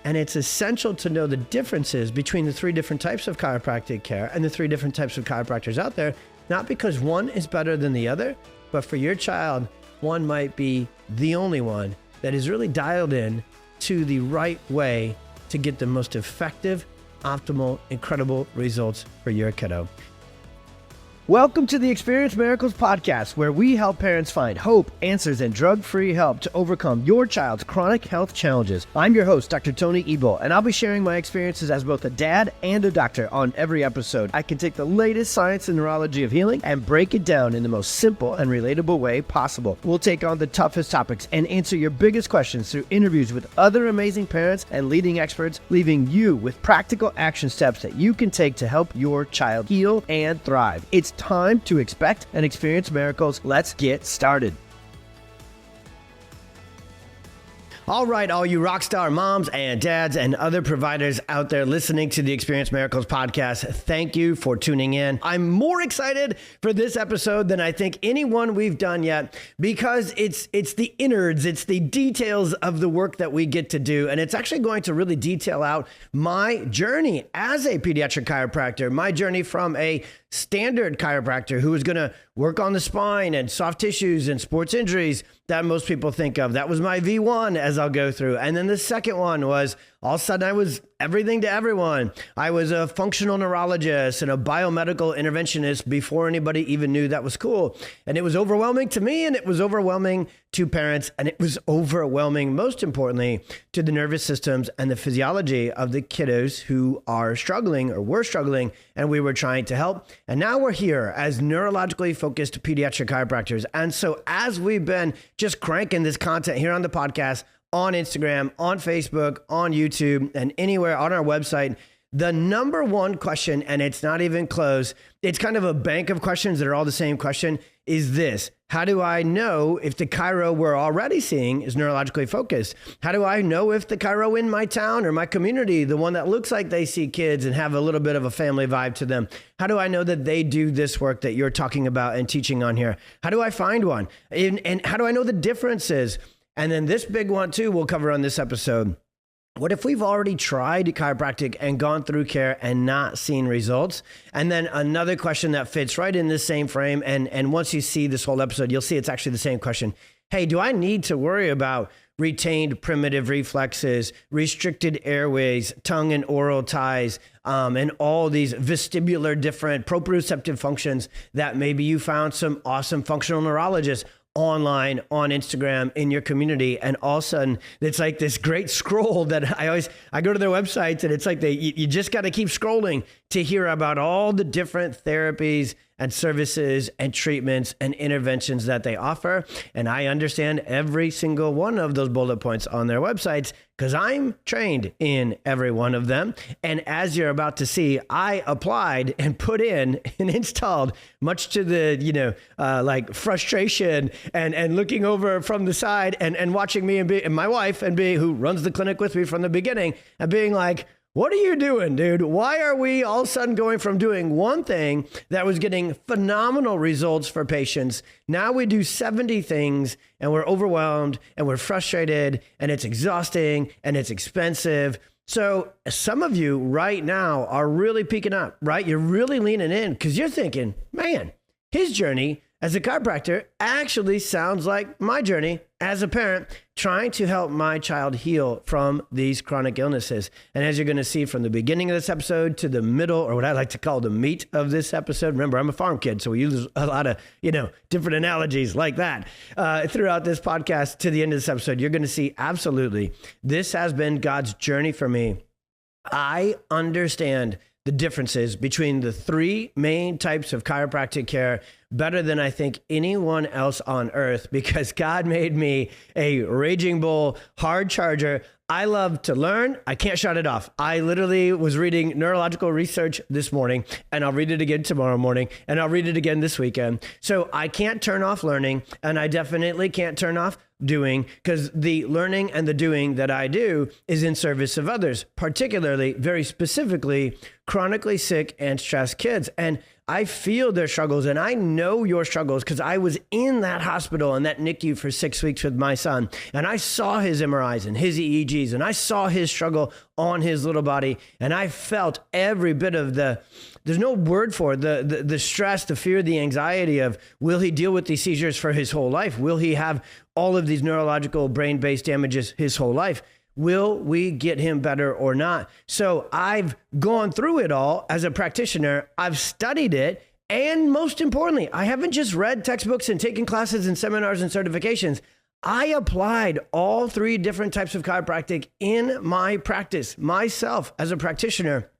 And it's essential to know the differences between the three different types of chiropractic care and the three different types of chiropractors out there, not because one is better than the other, but for your child, one might be the only one that is really dialed in to the right way to get the most effective, optimal, incredible results for your kiddo. Welcome to the Experience Miracles podcast, where we help parents find hope, answers, and drug-free help to overcome your child's chronic health challenges. I'm your host, Dr. Tony Ebel, and I'll be sharing my experiences as both a dad and a doctor on every episode. I can take the latest science and neurology of healing and break it down in the most simple and relatable way possible. We'll take on the toughest topics and answer your biggest questions through interviews with other amazing parents and leading experts, leaving you with practical action steps that you can take to help your child heal and thrive. It's time to expect and experience miracles. Let's get started. All right, all you rock star moms and dads and other providers out there listening to the Experience Miracles podcast, thank you for tuning in. I'm more excited for this episode than I think any one we've done yet, because it's the innards, it's the details of the work that we get to do. And it's actually going to really detail out my journey as a pediatric chiropractor, my journey from a standard chiropractor who is going to work on the spine and soft tissues and sports injuries that most people think of. That was my V1, as I'll go through. And then the second one was, all of a sudden I was everything to everyone. I was a functional neurologist and a biomedical interventionist before anybody even knew that was cool. And it was overwhelming to me, and it was overwhelming to parents, and it was overwhelming, most importantly, to the nervous systems and the physiology of the kiddos who are struggling or were struggling, and we were trying to help. And now we're here as neurologically focused pediatric chiropractors. And so as we've been just cranking this content here on the podcast, on Instagram, on Facebook, on YouTube, and anywhere on our website, the number one question, and it's not even close, it's kind of a bank of questions that are all the same question, is this: how do I know if the chiro we're already seeing is neurologically focused? How do I know if the chiro in my town or my community, the one that looks like they see kids and have a little bit of a family vibe to them, how do I know that they do this work that you're talking about and teaching on here? How do I find one? And how do I know the differences? And then this big one too, we'll cover on this episode. What if we've already tried chiropractic and gone through care and not seen results? And then another question that fits right in this same frame. And once you see this whole episode, you'll see it's actually the same question. Hey, do I need to worry about retained primitive reflexes, restricted airways, tongue and oral ties, and all these vestibular different proprioceptive functions that maybe you found some awesome functional neurologists online, on Instagram, in your community, and all of a sudden it's like this great scroll that I go to their websites, and it's like you just got to keep scrolling to hear about all the different therapies and services and treatments and interventions that they offer. And I understand every single one of those bullet points on their websites because I'm trained in every one of them. And as you're about to see, I applied and put in and installed, much to the, like frustration and looking over from the side and watching me and my wife and who runs the clinic with me from the beginning and being like, what are you doing, dude? Why are we all of a sudden going from doing one thing that was getting phenomenal results for patients? Now we do 70 things and we're overwhelmed and we're frustrated and it's exhausting and it's expensive. So some of you right now are really peaking up, right? You're really leaning in because you're thinking, man, his journey as a chiropractor actually sounds like my journey as a parent trying to help my child heal from these chronic illnesses. And as you're going to see from the beginning of this episode to the middle, or what I like to call the meat of this episode, remember, I'm a farm kid, so we use a lot of, different analogies like that throughout this podcast to the end of this episode, you're going to see absolutely this has been God's journey for me. I understand the differences between the three main types of chiropractic care better than I think anyone else on earth, because God made me a raging bull, hard charger. I love to learn. I can't shut it off. I literally was reading neurological research this morning, and I'll read it again tomorrow morning, and I'll read it again this weekend. So I can't turn off learning, and I definitely can't turn off doing, because the learning and the doing that I do is in service of others, particularly, very specifically, chronically sick and stressed kids. And I feel their struggles, and I know your struggles because I was in that hospital and that NICU for 6 weeks with my son, and I saw his MRIs and his EEGs, and I saw his struggle on his little body, and I felt every bit of there's no word for it, the stress, the fear, the anxiety of, will he deal with these seizures for his whole life? Will he have all of these neurological brain-based damages his whole life? Will we get him better or not? So I've gone through it all as a practitioner. I've studied it. And most importantly, I haven't just read textbooks and taken classes and seminars and certifications. I applied all 3 different types of chiropractic in my practice myself as a practitioner.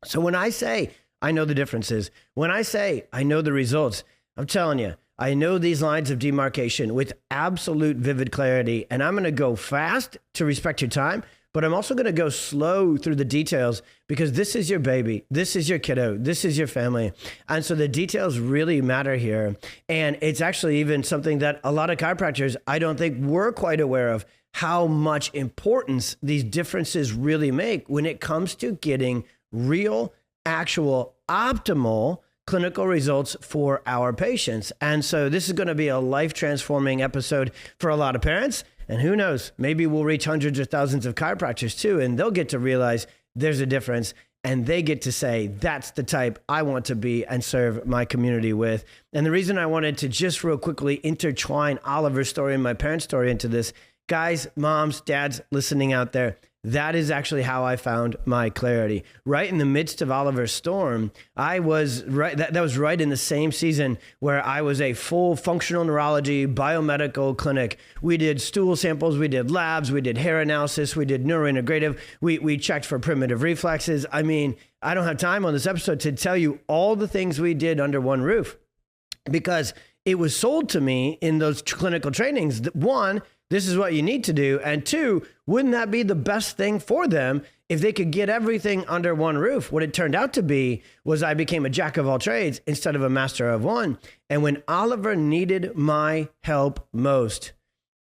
So when I say I know the differences, when I say I know the results, I'm telling you, I know these lines of demarcation with absolute vivid clarity, and I'm going to go fast to respect your time, but I'm also going to go slow through the details because this is your baby. This is your kiddo. This is your family. And so the details really matter here. And it's actually even something that a lot of chiropractors, I don't think we're quite aware of, how much importance these differences really make when it comes to getting real, actual, optimal clinical results for our patients. And so this is going to be a life-transforming episode for a lot of parents. And who knows, maybe we'll reach hundreds or thousands of chiropractors too, and they'll get to realize there's a difference, and they get to say, that's the type I want to be and serve my community with. And the reason I wanted to just real quickly intertwine Oliver's story and my parents' story into this, guys, moms, dads listening out there, that is actually how I found my clarity. Right in the midst of Oliver's storm, I was right. That was right in the same season where I was a full functional neurology biomedical clinic. We did stool samples, we did labs, we did hair analysis, we did neurointegrative, we checked for primitive reflexes. I mean, I don't have time on this episode to tell you all the things we did under one roof because it was sold to me in those clinical trainings that, 1, this is what you need to do. And 2, wouldn't that be the best thing for them if they could get everything under one roof? What it turned out to be was I became a jack of all trades instead of a master of one. And when Oliver needed my help most,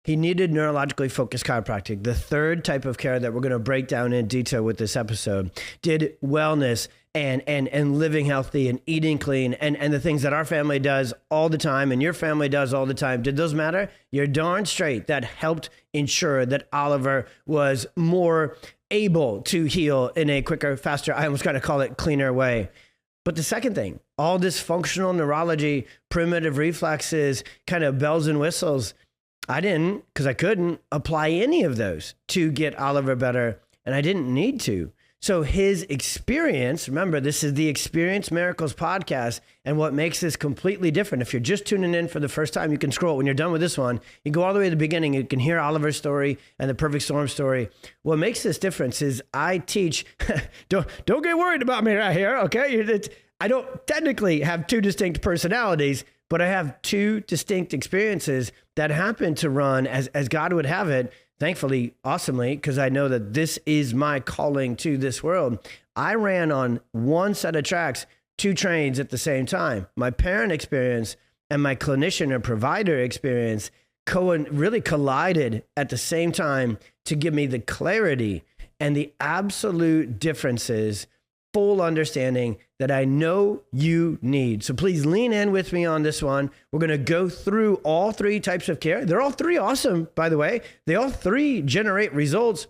he needed neurologically focused chiropractic, the 3rd type of care that we're going to break down in detail with this episode, did wellness and living healthy and eating clean and the things that our family does all the time and your family does all the time. Did those matter? You're darn straight. That helped ensure that Oliver was more able to heal in a quicker, faster, I almost got to call it cleaner way. But the second thing, all this functional neurology, primitive reflexes, kind of bells and whistles, I didn't, because I couldn't apply any of those to get Oliver better, and I didn't need to. So his experience, remember, this is the Experience Miracles podcast, and what makes this completely different, if you're just tuning in for the first time, you can scroll. When you're done with this one, you go all the way to the beginning, you can hear Oliver's story and the Perfect Storm story. What makes this difference is I teach, don't get worried about me right here, okay? I don't technically have 2 distinct personalities, but I have 2 distinct experiences that happen to run as God would have it, thankfully, awesomely, because I know that this is my calling to this world. I ran on one set of tracks, 2 trains at the same time. My parent experience and my clinician or provider experience really collided at the same time to give me the clarity and the absolute differences, full understanding that I know you need. So please lean in with me on this one. We're going to go through all 3 types of care. They're all 3 awesome, by the way. They all 3 generate results.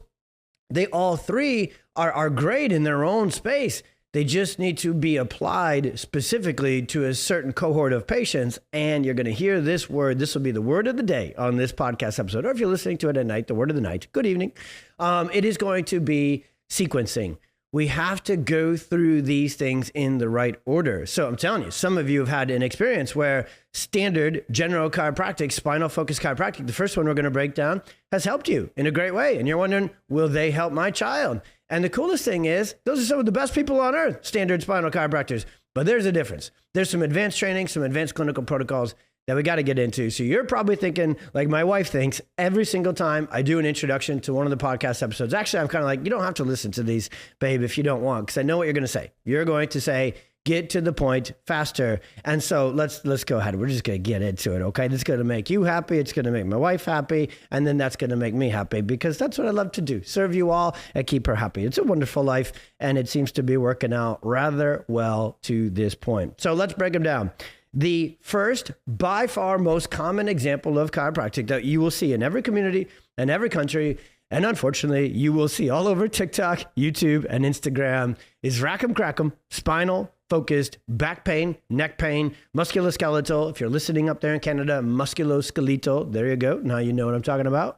They all 3 are great in their own space. They just need to be applied specifically to a certain cohort of patients. And you're going to hear this word. This will be the word of the day on this podcast episode. Or if you're listening to it at night, the word of the night. Good evening. It is going to be sequencing. We have to go through these things in the right order. So I'm telling you, some of you have had an experience where standard general chiropractic, spinal focused chiropractic, the first one we're going to break down, has helped you in a great way. And you're wondering, will they help my child? And the coolest thing is, those are some of the best people on earth, standard spinal chiropractors. But there's a difference. There's some advanced training, some advanced clinical protocols that we got to get into. So you're probably thinking, like my wife thinks, every single time I do an introduction to one of the podcast episodes. Actually, I'm kind of like, you don't have to listen to these, babe, if you don't want, because I know what you're going to say. You're going to say, get to the point faster. And so let's go ahead. We're just going to get into it, okay? It's going to make you happy. It's going to make my wife happy. And then that's going to make me happy because that's what I love to do. Serve you all and keep her happy. It's a wonderful life, and it seems to be working out rather well to this point. So let's break them down. The first, by far, most common example of chiropractic that you will see in every community and every country, and unfortunately, you will see all over TikTok, YouTube, and Instagram, is rack 'em, crack 'em, spinal focused back pain, neck pain, musculoskeletal. If you're listening up there in Canada, musculoskeletal. There you go. Now you know what I'm talking about.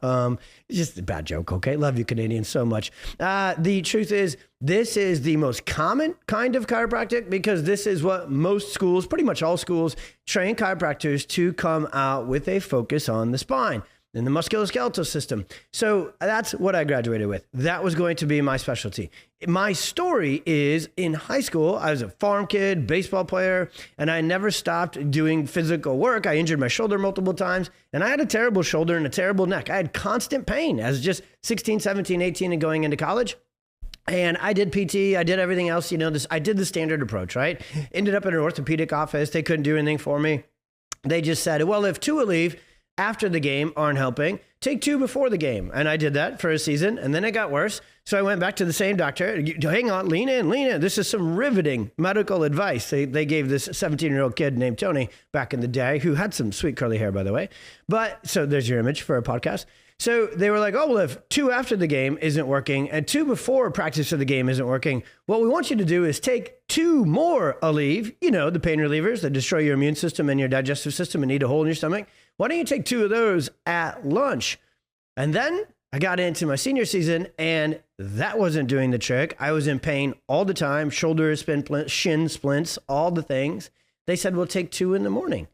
It's just a bad joke, okay? Love you Canadians so much. The truth is, this is the most common kind of chiropractic because this is what most schools, pretty much all schools, train chiropractors to come out with a focus on the spine in the musculoskeletal system. So that's what I graduated with. That was going to be my specialty. My story is in high school, I was a farm kid, baseball player, and I never stopped doing physical work. I injured my shoulder multiple times, and I had a terrible shoulder and a terrible neck. I had constant pain as just 16, 17, 18 and going into college. And I did PT, I did everything else, I did the standard approach, right? Ended up in an orthopedic office. They couldn't do anything for me. They just said, well, if two leave after the game aren't helping, take two before the game. And I did that for a season, and then it got worse. So I went back to the same doctor. Hang on, lean in. This is some riveting medical advice. They gave this 17-year-old kid named Tony back in the day, who had some sweet curly hair, by the way. But so there's your image for a podcast. So they were like, oh, well, if two after the game isn't working and two before practice of the game isn't working, what we want you to do is take two more Aleve, the pain relievers that destroy your immune system and your digestive system and eat a hole in your stomach. Why don't you take two of those at lunch? And then I got into my senior season, and that wasn't doing the trick. I was in pain all the time, shoulder splints, shin splints, all the things. They said, well, take two in the morning.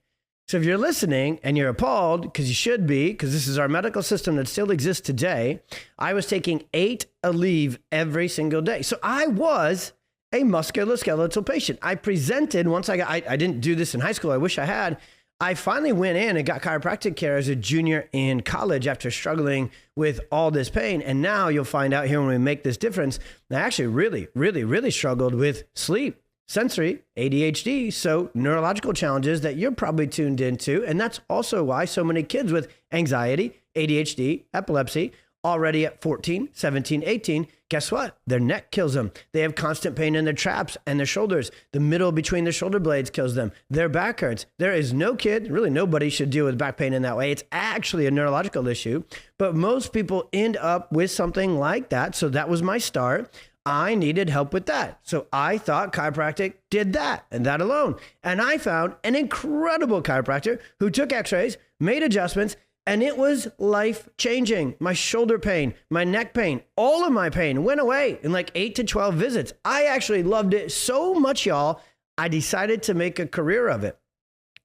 So if you're listening and you're appalled, because you should be, because this is our medical system that still exists today, I was taking 8 Aleve every single day. So I was a musculoskeletal patient. I presented once I didn't do this in high school. I wish I had. I finally went in and got chiropractic care as a junior in college after struggling with all this pain. And now you'll find out here when we make this difference, I actually really struggled with sleep, sensory, ADHD, so neurological challenges that you're probably tuned into. And that's also why so many kids with anxiety, ADHD, epilepsy, already at 14, 17, 18, guess what? Their neck kills them. They have constant pain in their traps and their shoulders. The middle between their shoulder blades kills them. Their back hurts. There is no kid, really nobody should deal with back pain in that way. It's actually a neurological issue, but most people end up with something like that. So that was my start. I needed help with that. So I thought chiropractic did that and that alone. And I found an incredible chiropractor who took x-rays, made adjustments, and it was life-changing. My shoulder pain, my neck pain, all of my pain went away in like 8 to 12 visits. I actually loved it so much, y'all, I decided to make a career of it.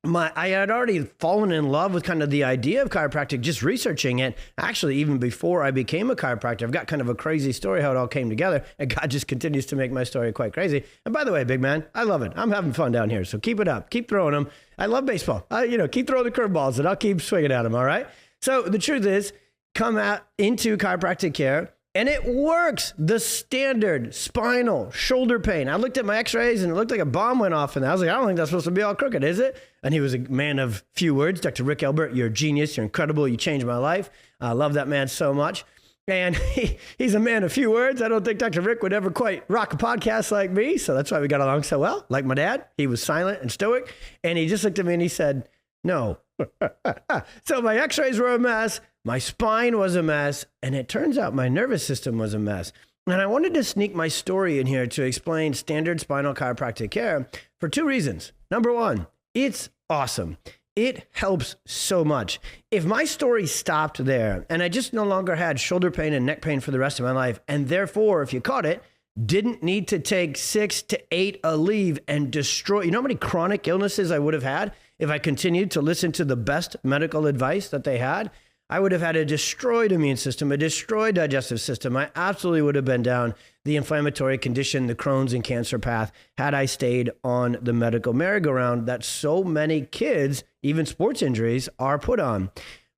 I had already fallen in love with kind of the idea of chiropractic, just researching it. Actually, even before I became a chiropractor, I've got kind of a crazy story how it all came together, and God just continues to make my story quite crazy. And by the way, big man, I love it. I'm having fun down here, so keep it up. Keep throwing them. I love baseball. Keep throwing the curveballs, and I'll keep swinging at them, all right? So the truth is, come out into chiropractic care, and it works. The standard spinal shoulder pain. I looked at my x-rays and it looked like a bomb went off. And I was like, I don't think that's supposed to be all crooked, is it? And he was a man of few words. Dr. Rick Elbert, you're a genius. You're incredible. You changed my life. I love that man so much. And he's a man of few words. I don't think Dr. Rick would ever quite rock a podcast like me. So that's why we got along so well. Like my dad, he was silent and stoic. And he just looked at me and he said, no. So my x-rays were a mess. My spine was a mess, and it turns out my nervous system was a mess. And I wanted to sneak my story in here to explain standard spinal chiropractic care for 2 reasons. Number 1, it's awesome. It helps so much. If my story stopped there and I just no longer had shoulder pain and neck pain for the rest of my life, and therefore, if you caught it, didn't need to take 6 to 8 Aleve and destroy, you know how many chronic illnesses I would have had if I continued to listen to the best medical advice that they had? I would have had a destroyed immune system, a destroyed digestive system. I absolutely would have been down the inflammatory condition, the Crohn's and cancer path, had I stayed on the medical merry-go-round that so many kids, even sports injuries, are put on.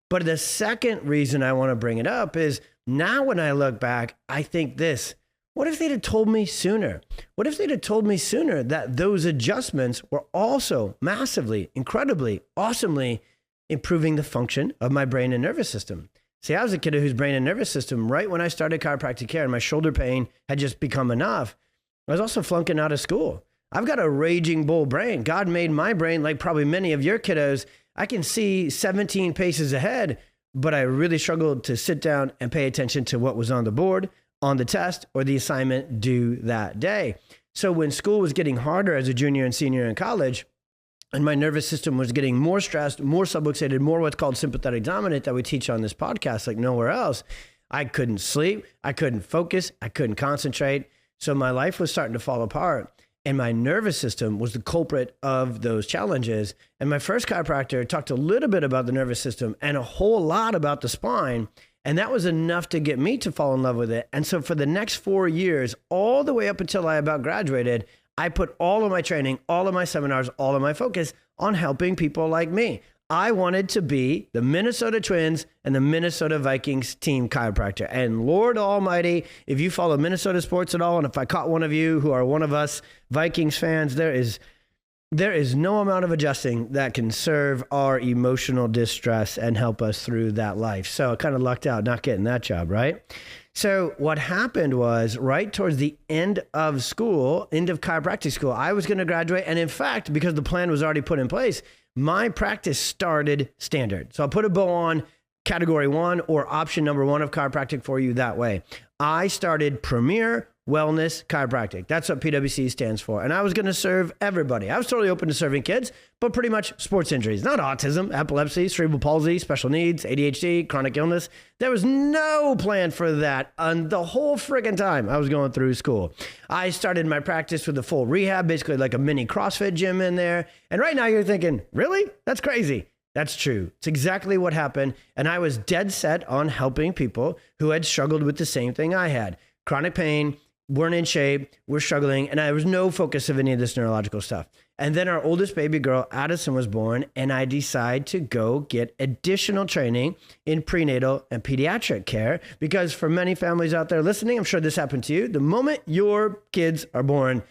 But the second reason I want to bring it up is now when I look back, I think this, What if they'd have told me sooner? What if they'd have told me sooner that those adjustments were also massively, incredibly, awesomely improving the function of my brain and nervous system? See, I was a kid whose brain and nervous system, right when I started chiropractic care and my shoulder pain had just become enough, I was also flunking out of school. I've got a raging bull brain. God made my brain, like probably many of your kiddos. I can see 17 paces ahead, but I really struggled to sit down and pay attention to what was on the board, on the test, or the assignment due that day. So when school was getting harder as a junior and senior in college, and my nervous system was getting more stressed, more subluxated, more what's called sympathetic dominant that we teach on this podcast like nowhere else, I couldn't sleep, I couldn't focus, I couldn't concentrate. So my life was starting to fall apart. And my nervous system was the culprit of those challenges. And my first chiropractor talked a little bit about the nervous system and a whole lot about the spine. And that was enough to get me to fall in love with it. And so for the next 4 years, all the way up until I about graduated, I put all of my training, all of my seminars, all of my focus on helping people like me. I wanted to be the Minnesota Twins and the Minnesota Vikings team chiropractor. And Lord Almighty, if you follow Minnesota sports at all, and if I caught one of you who are one of us Vikings fans, there is no amount of adjusting that can serve our emotional distress and help us through that life. So I kind of lucked out not getting that job, right? So what happened was right towards the end of school, end of chiropractic school, I was going to graduate. And in fact, because the plan was already put in place, my practice started standard. So I'll put a bow on category 1 or option number 1 of chiropractic for you that way. I started Premier Wellness Chiropractic. That's what PWC stands for. And I was going to serve everybody. I was totally open to serving kids, but pretty much sports injuries, not autism, epilepsy, cerebral palsy, special needs, ADHD, chronic illness. There was no plan for that on the whole friggin' time I was going through school. I started my practice with a full rehab, basically like a mini CrossFit gym in there. And right now you're thinking, really? That's crazy. That's true. It's exactly what happened. And I was dead set on helping people who had struggled with the same thing I had. Chronic pain, weren't in shape, we're struggling, and there was no focus of any of this neurological stuff. And then our oldest baby girl, Addison, was born, and I decided to go get additional training in prenatal and pediatric care, because for many families out there listening, I'm sure this happened to you, the moment your kids are born,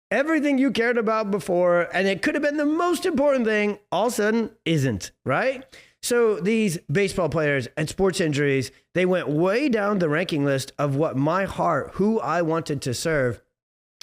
everything you cared about before, and it could have been the most important thing, all of a sudden isn't, right? So these baseball players and sports injuries, they went way down the ranking list of what my heart, who I wanted to serve.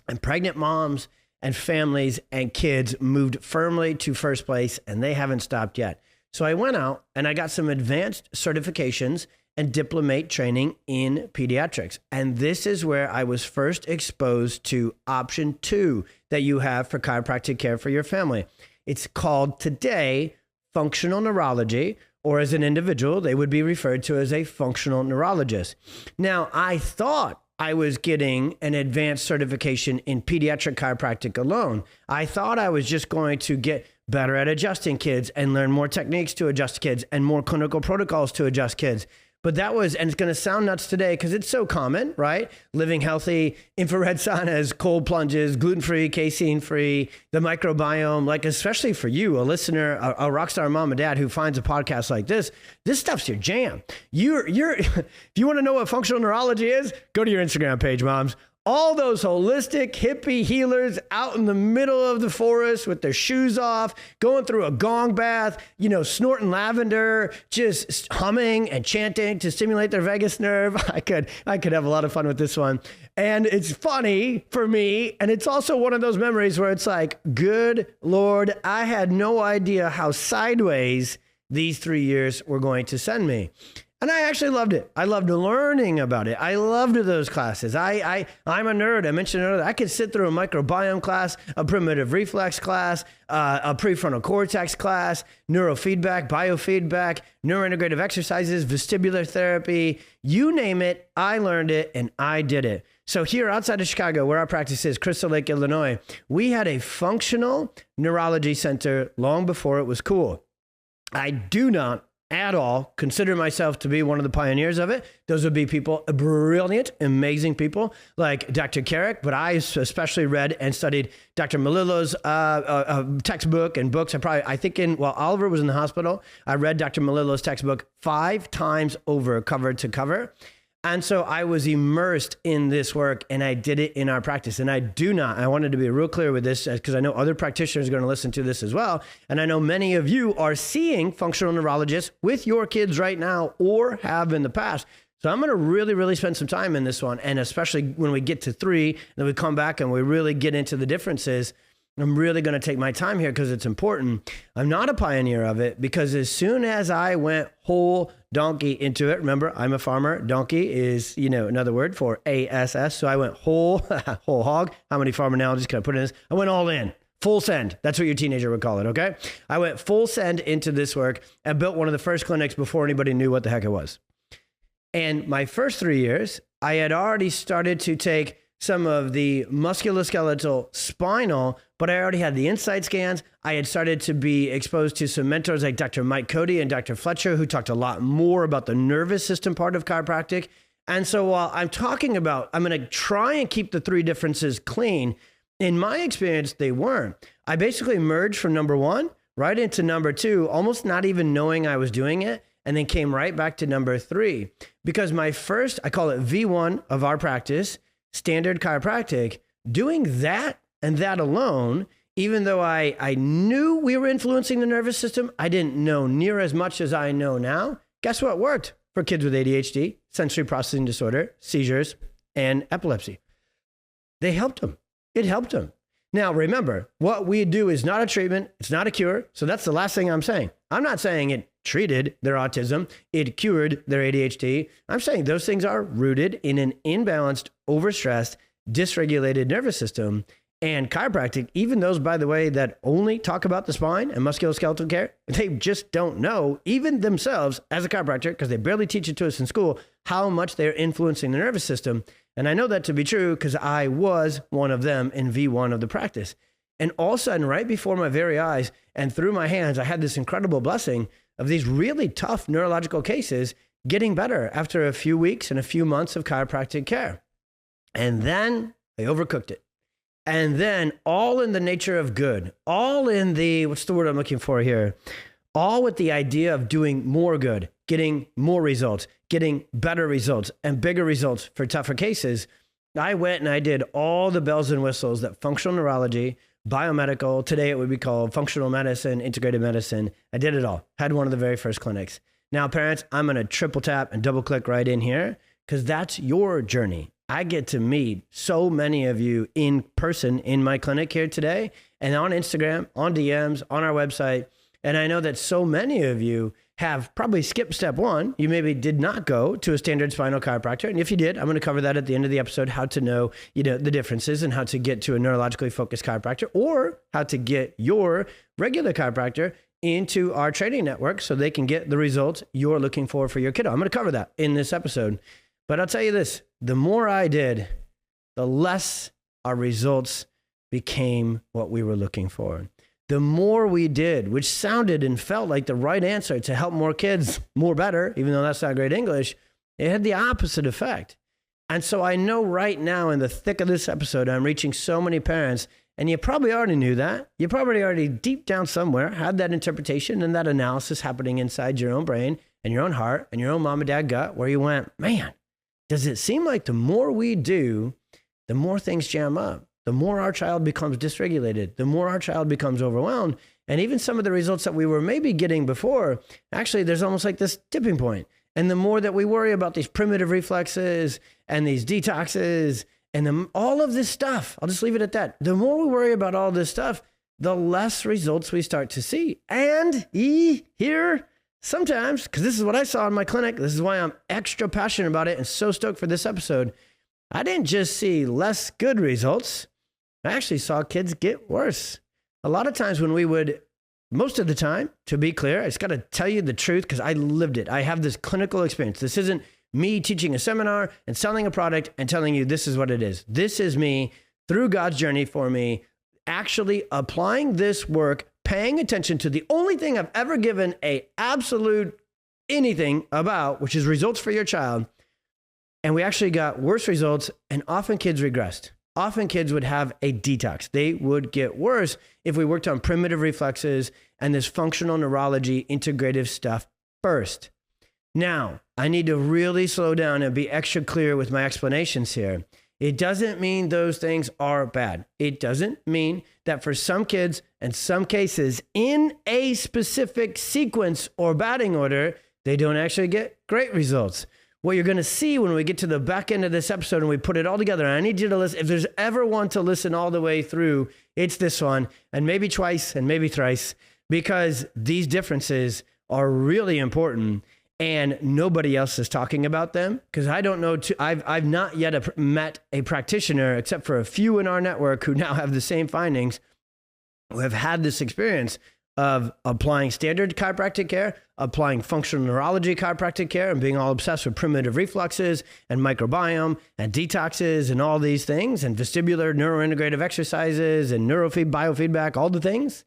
And pregnant moms and families and kids moved firmly to first place, and they haven't stopped yet. So I went out and I got some advanced certifications and diplomate training in pediatrics. And this is where I was first exposed to option 2 that you have for chiropractic care for your family. It's called today functional neurology, or as an individual, they would be referred to as a functional neurologist. Now, I thought I was getting an advanced certification in pediatric chiropractic alone. I thought I was just going to get better at adjusting kids and learn more techniques to adjust kids and more clinical protocols to adjust kids. But that was, and it's going to sound nuts today because it's so common, right? Living healthy, infrared saunas, cold plunges, gluten-free, casein-free, the microbiome, like especially for you, a listener, a rock star mom and dad who finds a podcast like this stuff's your jam. If you want to know what functional neurology is, go to your Instagram page, moms. All those holistic hippie healers out in the middle of the forest with their shoes off, going through a gong bath, snorting lavender, just humming and chanting to stimulate their vagus nerve. I could have a lot of fun with this one. And it's funny for me. And it's also one of those memories where it's like, good Lord, I had no idea how sideways these 3 years were going to send me. And I actually loved it. I loved learning about it. I loved those classes. I'm a nerd. I mentioned earlier, I could sit through a microbiome class, a primitive reflex class, a prefrontal cortex class, neurofeedback, biofeedback, neurointegrative exercises, vestibular therapy, you name it, I learned it and I did it. So here outside of Chicago, where our practice is, Crystal Lake, Illinois, we had a functional neurology center long before it was cool. I do not at all consider myself to be one of the pioneers of it. Those would be people, brilliant, amazing people like Dr. Carrick, but I especially read and studied Dr. Melillo's textbook and books. While Oliver was in the hospital, I read Dr. Melillo's textbook 5 times over, cover to cover. And so I was immersed in this work and I did it in our practice. And I wanted to be real clear with this because I know other practitioners are going to listen to this as well. And I know many of you are seeing functional neurologists with your kids right now or have in the past. So I'm going to really, really spend some time in this one. And especially when we get to 3, then we come back and we really get into the differences. I'm really going to take my time here because it's important. I'm not a pioneer of it because as soon as I went whole donkey into it, remember, I'm a farmer. Donkey is, another word for ASS. So I went whole hog. How many farm analogies can I put in this? I went all in. Full send. That's what your teenager would call it, okay? I went full send into this work and built one of the first clinics before anybody knew what the heck it was. And my first 3 years, I had already started to take some of the musculoskeletal spinal, but I already had the inside scans. I had started to be exposed to some mentors like Dr. Mike Cody and Dr. Fletcher, who talked a lot more about the nervous system part of chiropractic. And so while I'm talking about, I'm going to try and keep the 3 differences clean. In my experience, they weren't. I basically merged from number 1 right into number 2, almost not even knowing I was doing it, and then came right back to number 3. Because my first, I call it V1 of our practice, standard chiropractic, doing that and that alone, even though I knew we were influencing the nervous system, I didn't know near as much as I know now. Guess what worked for kids with ADHD, sensory processing disorder, seizures, and epilepsy? They helped them. It helped them. Now, remember, what we do is not a treatment. It's not a cure. So that's the last thing I'm saying. I'm not saying it treated their autism. It cured their ADHD. I'm saying those things are rooted in an imbalanced, overstressed, dysregulated nervous system. And chiropractic, even those, by the way, that only talk about the spine and musculoskeletal care, they just don't know, even themselves as a chiropractor, because they barely teach it to us in school, how much they're influencing the nervous system. And I know that to be true because I was one of them in V1 of the practice. And all of a sudden, right before my very eyes and through my hands, I had this incredible blessing of these really tough neurological cases getting better after a few weeks and a few months of chiropractic care. And then I overcooked it. And then all in the nature of good, all in the, what's the word I'm looking for here? All with the idea of doing more good, getting more results, getting better results and bigger results for tougher cases. I went and I did all the bells and whistles that functional neurology, biomedical, today it would be called functional medicine, integrated medicine. I did it all. Had one of the very first clinics. Now, parents, I'm going to triple tap and double click right in here because that's your journey. I get to meet so many of you in person in my clinic here today and on Instagram, on DMs, on our website. And I know that so many of you have probably skipped step 1. You maybe did not go to a standard spinal chiropractor. And if you did, I'm going to cover that at the end of the episode, how to know, the differences and how to get to a neurologically focused chiropractor or how to get your regular chiropractor into our training network so they can get the results you're looking for your kiddo. I'm going to cover that in this episode. But I'll tell you this, the more I did, the less our results became what we were looking for. The more we did, which sounded and felt like the right answer to help more kids more better, even though that's not great English, it had the opposite effect. And so I know right now in the thick of this episode, I'm reaching so many parents, and you probably already knew that. You probably already deep down somewhere had that interpretation and that analysis happening inside your own brain and your own heart and your own mom and dad gut where you went, man, does it seem like the more we do, the more things jam up? The more our child becomes dysregulated, the more our child becomes overwhelmed. And even some of the results that we were maybe getting before, actually, there's almost like this tipping point. And the more that we worry about these primitive reflexes and these detoxes and all of this stuff, I'll just leave it at that. The more we worry about all this stuff, the less results we start to see. And here, sometimes, because this is what I saw in my clinic, this is why I'm extra passionate about it and so stoked for this episode, I didn't just see less good results. I actually saw kids get worse. A lot of times when we would, most of the time, to be clear, I just got to tell you the truth because I lived it. I have this clinical experience. This isn't me teaching a seminar and selling a product and telling you this is what it is. This is me through God's journey for me, actually applying this work, paying attention to the only thing I've ever given a absolute anything about, which is results for your child. And we actually got worse results, and often kids regressed. Often kids would have a detox. They would get worse if we worked on primitive reflexes and this functional neurology integrative stuff first. Now, I need to really slow down and be extra clear with my explanations here. It doesn't mean those things are bad. It doesn't mean that for some kids and some cases in a specific sequence or batting order, they don't actually get great results. What you're going to see when we get to the back end of this episode and we put it all together, and I need you to listen, if there's ever one to listen all the way through, it's this one, and maybe twice and maybe thrice, because these differences are really important. And nobody else is talking about them because I don't know. I've not yet met a practitioner, except for a few in our network who now have the same findings, who have had this experience of applying standard chiropractic care, applying functional neurology chiropractic care, and being all obsessed with primitive refluxes and microbiome and detoxes and all these things, and vestibular neurointegrative exercises and biofeedback, all the things.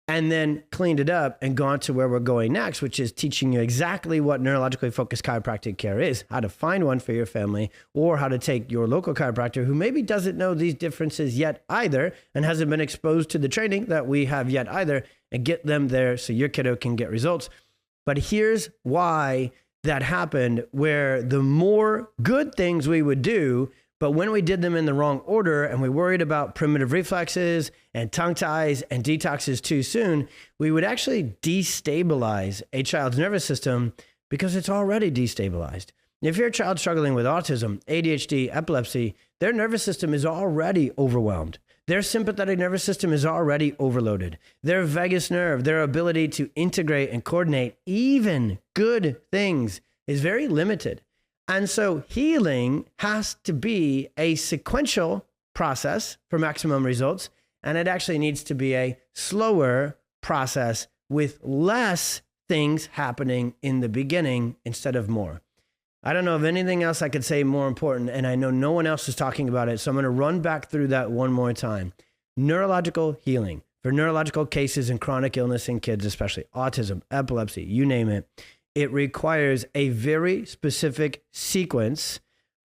And then cleaned it up and gone to where we're going next, which is teaching you exactly what neurologically focused chiropractic care is, how to find one for your family, or how to take your local chiropractor who maybe doesn't know these differences yet either and hasn't been exposed to the training that we have yet either, and get them there so your kiddo can get results. But here's why that happened, where the more good things we would do, but when we did them in the wrong order and we worried about primitive reflexes and tongue ties and detoxes too soon, we would actually destabilize a child's nervous system because it's already destabilized. If you're a child struggling with autism, ADHD, epilepsy, their nervous system is already overwhelmed. Their sympathetic nervous system is already overloaded. Their vagus nerve, their ability to integrate and coordinate even good things is very limited. And so healing has to be a sequential process for maximum results, and it actually needs to be a slower process with less things happening in the beginning instead of more. I don't know of anything else I could say more important, and I know no one else is talking about it, so I'm going to run back through that one more time. Neurological healing for neurological cases and chronic illness in kids, especially autism, epilepsy, you name it. It requires a very specific sequence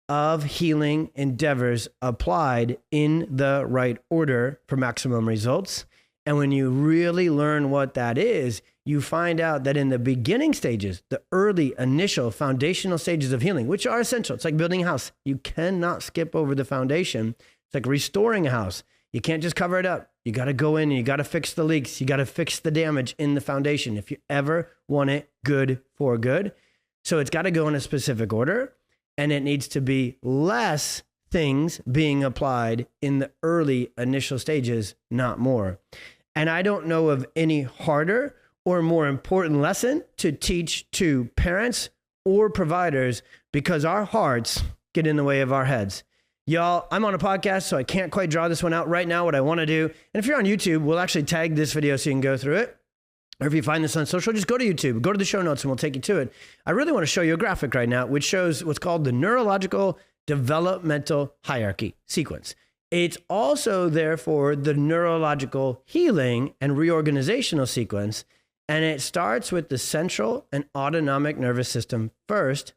of healing endeavors applied in the right order for maximum results. And when you really learn what that is, you find out that in the beginning stages, the early initial foundational stages of healing, which are essential, it's like building a house. You cannot skip over the foundation. It's like restoring a house. You can't just cover it up. You got to go in and you got to fix the leaks. You got to fix the damage in the foundation if you ever want it good for good. So it's got to go in a specific order, and it needs to be less things being applied in the early initial stages, not more. And I don't know of any harder or more important lesson to teach to parents or providers, because our hearts get in the way of our heads. Y'all, I'm on a podcast, so I can't quite draw this one out right now, what I want to do. And if you're on YouTube, we'll actually tag this video so you can go through it. Or if you find this on social, just go to YouTube, go to the show notes, and we'll take you to it. I really want to show you a graphic right now, which shows what's called the neurological developmental hierarchy sequence. It's also, therefore, the neurological healing and reorganizational sequence. And it starts with the central and autonomic nervous system first.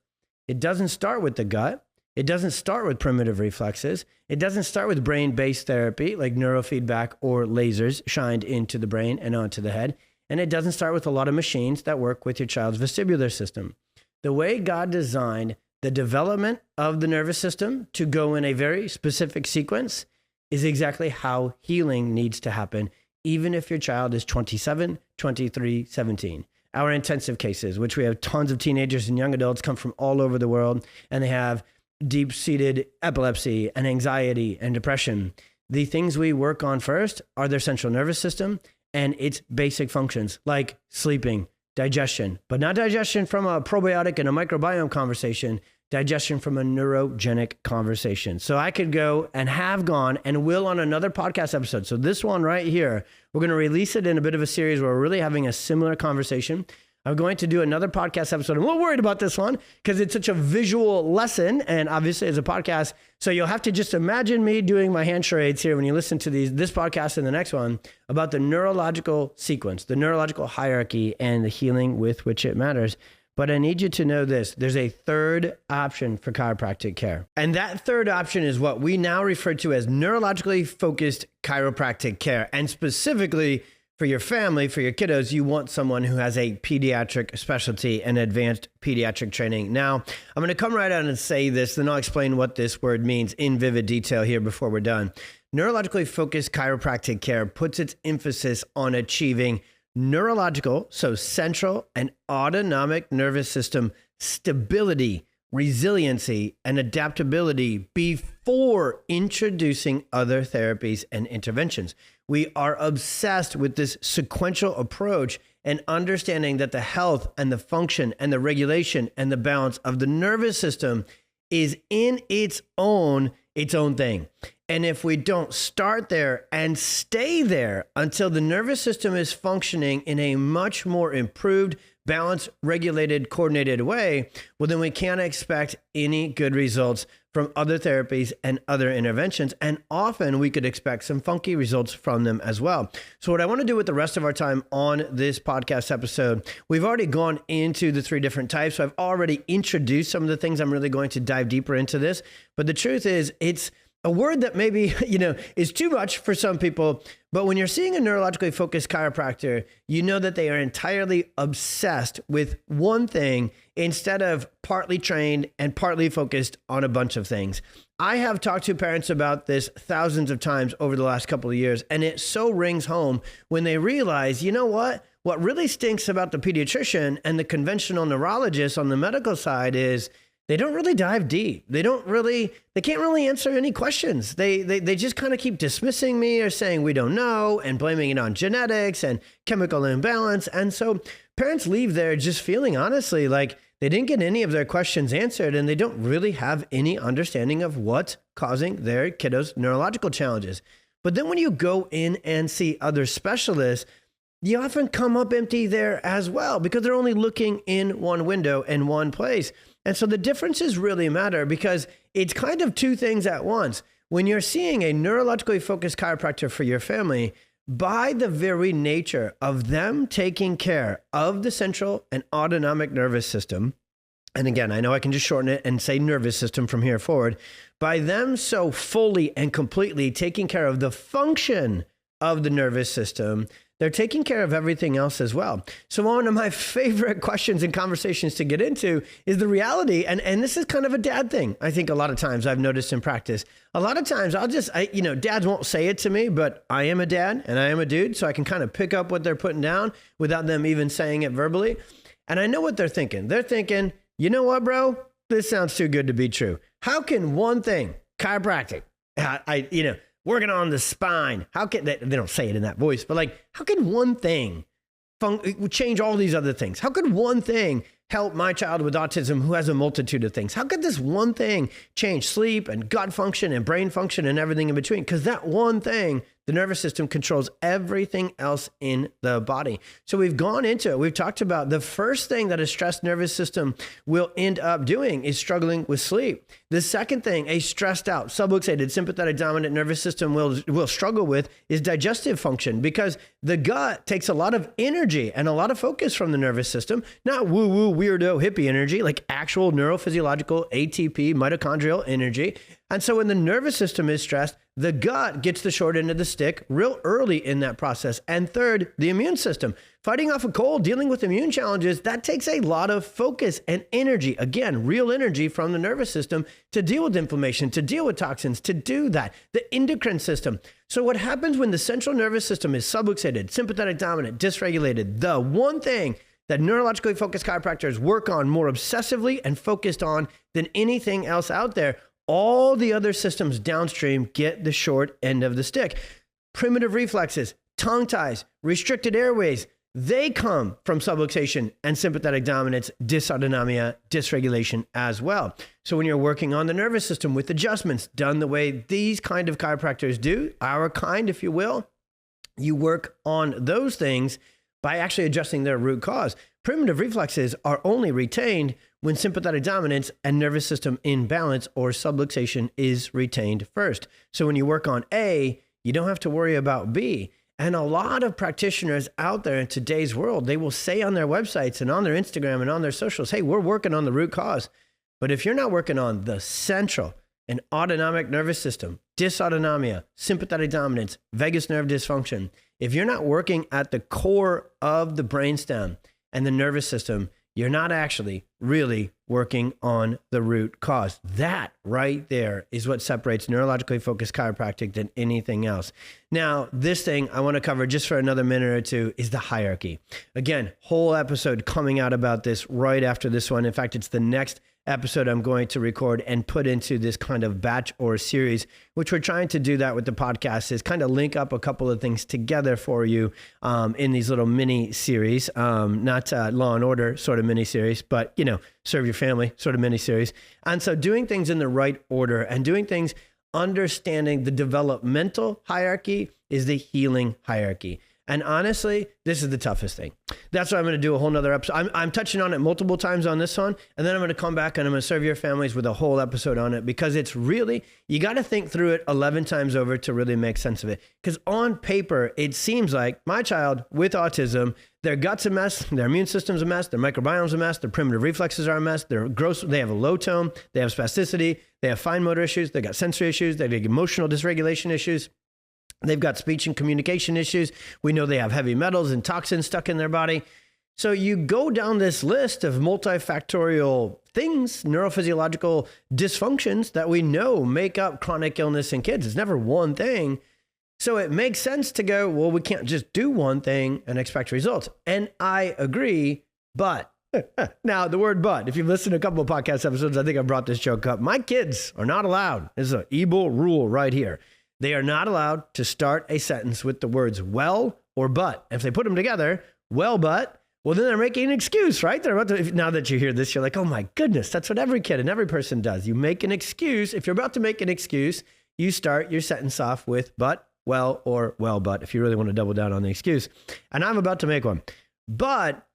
It doesn't start with the gut. It doesn't start with primitive reflexes. It doesn't start with brain-based therapy like neurofeedback or lasers shined into the brain and onto the head. And it doesn't start with a lot of machines that work with your child's vestibular system. The way God designed the development of the nervous system to go in a very specific sequence is exactly how healing needs to happen, even if your child is 27, 23, 17. Our intensive cases, which we have tons of teenagers and young adults come from all over the world, and they have deep-seated epilepsy and anxiety and depression. The things we work on first are their central nervous system and its basic functions like sleeping, digestion, but not digestion from a probiotic and a microbiome conversation, digestion from a neurogenic conversation. So I could go and have gone and will on another podcast episode. So this one right here, we're going to release it in a bit of a series where we're really having a similar conversation. I'm going to do another podcast episode. I'm a little worried about this one because it's such a visual lesson, and obviously it's a podcast. So you'll have to just imagine me doing my hand charades here when you listen to this podcast and the next one about the neurological sequence, the neurological hierarchy, and the healing with which it matters. But I need you to know this. There's a third option for chiropractic care. And that third option is what we now refer to as neurologically focused chiropractic care, and specifically for your family, for your kiddos, you want someone who has a pediatric specialty and advanced pediatric training. Now, I'm going to come right out and say this, then I'll explain what this word means in vivid detail here before we're done. Neurologically focused chiropractic care puts its emphasis on achieving neurological, so central and autonomic nervous system stability, resiliency, and adaptability before introducing other therapies and interventions. We are obsessed with this sequential approach and understanding that the health and the function and the regulation and the balance of the nervous system is in its own thing. And if we don't start there and stay there until the nervous system is functioning in a much more improved, balanced, regulated, coordinated way, well, then we can't expect any good results from other therapies and other interventions. And often we could expect some funky results from them as well. So what I want to do with the rest of our time on this podcast episode, we've already gone into the 3 different types. So I've already introduced some of the things. I'm really going to dive deeper into this. But the truth is, it's a word that maybe, is too much for some people, but when you're seeing a neurologically focused chiropractor, you know that they are entirely obsessed with one thing instead of partly trained and partly focused on a bunch of things. I have talked to parents about this thousands of times over the last couple of years, and it so rings home when they realize, you know what? What really stinks about the pediatrician and the conventional neurologist on the medical side is they don't really dive deep. They can't really answer any questions. They just kind of keep dismissing me or saying we don't know and blaming it on genetics and chemical imbalance. And so parents leave there just feeling honestly like they didn't get any of their questions answered and they don't really have any understanding of what's causing their kiddos' neurological challenges. But then when you go in and see other specialists, you often come up empty there as well because they're only looking in one window in one place. And so the differences really matter because it's kind of 2 things at once. When you're seeing a neurologically focused chiropractor for your family, by the very nature of them taking care of the central and autonomic nervous system, and again, I know I can just shorten it and say nervous system from here forward, by them so fully and completely taking care of the function of the nervous system, they're taking care of everything else as well. So one of my favorite questions and conversations to get into is the reality. And this is kind of a dad thing. I think a lot of times I've noticed in practice, a lot of times dads won't say it to me, but I am a dad and I am a dude. So I can kind of pick up what they're putting down without them even saying it verbally. And I know what they're thinking. They're thinking, you know what, bro? This sounds too good to be true. How can one thing, chiropractic, working on the spine. How can they don't say it in that voice, but how can one thing change all these other things? How could one thing help my child with autism who has a multitude of things? How could this one thing change sleep and gut function and brain function and everything in between? Because that one thing, the nervous system controls everything else in the body. So we've gone into it. We've talked about the first thing that a stressed nervous system will end up doing is struggling with sleep. The second thing a stressed out, subluxated, sympathetic dominant nervous system will struggle with is digestive function because the gut takes a lot of energy and a lot of focus from the nervous system, not woo-woo, weirdo, hippie energy, like actual neurophysiological ATP, mitochondrial energy. And so when the nervous system is stressed, the gut gets the short end of the stick real early in that process. And third, the immune system. Fighting off a cold, dealing with immune challenges, that takes a lot of focus and energy. Again, real energy from the nervous system to deal with inflammation, to deal with toxins, to do that. The endocrine system. So what happens when the central nervous system is subluxated, sympathetic dominant, dysregulated, the one thing that neurologically focused chiropractors work on more obsessively and focused on than anything else out there, all the other systems downstream get the short end of the stick. Primitive reflexes, tongue ties, restricted airways, they come from subluxation and sympathetic dominance, dysautonomia, dysregulation as well. So when you're working on the nervous system with adjustments done the way these kind of chiropractors do, our kind, if you will, you work on those things by actually adjusting their root cause. Primitive reflexes are only retained when sympathetic dominance and nervous system imbalance or subluxation is retained first. So when you work on A, you don't have to worry about B. And a lot of practitioners out there in today's world, they will say on their websites and on their Instagram and on their socials, hey, we're working on the root cause. But if you're not working on the central and autonomic nervous system, dysautonomia, sympathetic dominance, vagus nerve dysfunction, If you're not working at the core of the brainstem and the nervous system, you're not actually really working on the root cause. That right there is what separates neurologically focused chiropractic than anything else. Now, this thing I want to cover just for another minute or two is the hierarchy. Again, whole episode coming out about this right after this one. In fact, it's the next episode I'm going to record and put into this kind of batch or series, which we're trying to do that with the podcast, is kind of link up a couple of things together for you in these little mini series, not Law and Order sort of mini series, but, serve your family sort of mini series. And so doing things in the right order and doing things understanding the developmental hierarchy is the healing hierarchy. And honestly, this is the toughest thing. That's why I'm going to do a whole nother episode. I'm touching on it multiple times on this one, and then I'm going to come back and I'm going to serve your families with a whole episode on it, because it's really, you got to think through it 11 times over to really make sense of it. Because on paper, it seems like my child with autism, their gut's a mess, their immune system's a mess, their microbiome's a mess, their primitive reflexes are a mess, they're gross, they have a low tone, they have spasticity, they have fine motor issues, they got sensory issues, they have emotional dysregulation issues. They've got speech and communication issues. We know they have heavy metals and toxins stuck in their body. So you go down this list of multifactorial things, neurophysiological dysfunctions that we know make up chronic illness in kids. It's never one thing. So it makes sense to go, well, we can't just do one thing and expect results. And I agree, but now the word but, if you've listened to a couple of podcast episodes, I think I brought this joke up. My kids are not allowed. This is an Ebel rule right here. They are not allowed to start a sentence with the words well or but. If they put them together, well, but, well, then they're making an excuse, right? They're about to, now that you hear this, you're like, oh my goodness, that's what every kid and every person does. You make an excuse. If you're about to make an excuse, you start your sentence off with but, well, or well, but, if you really want to double down on the excuse. And I'm about to make one. But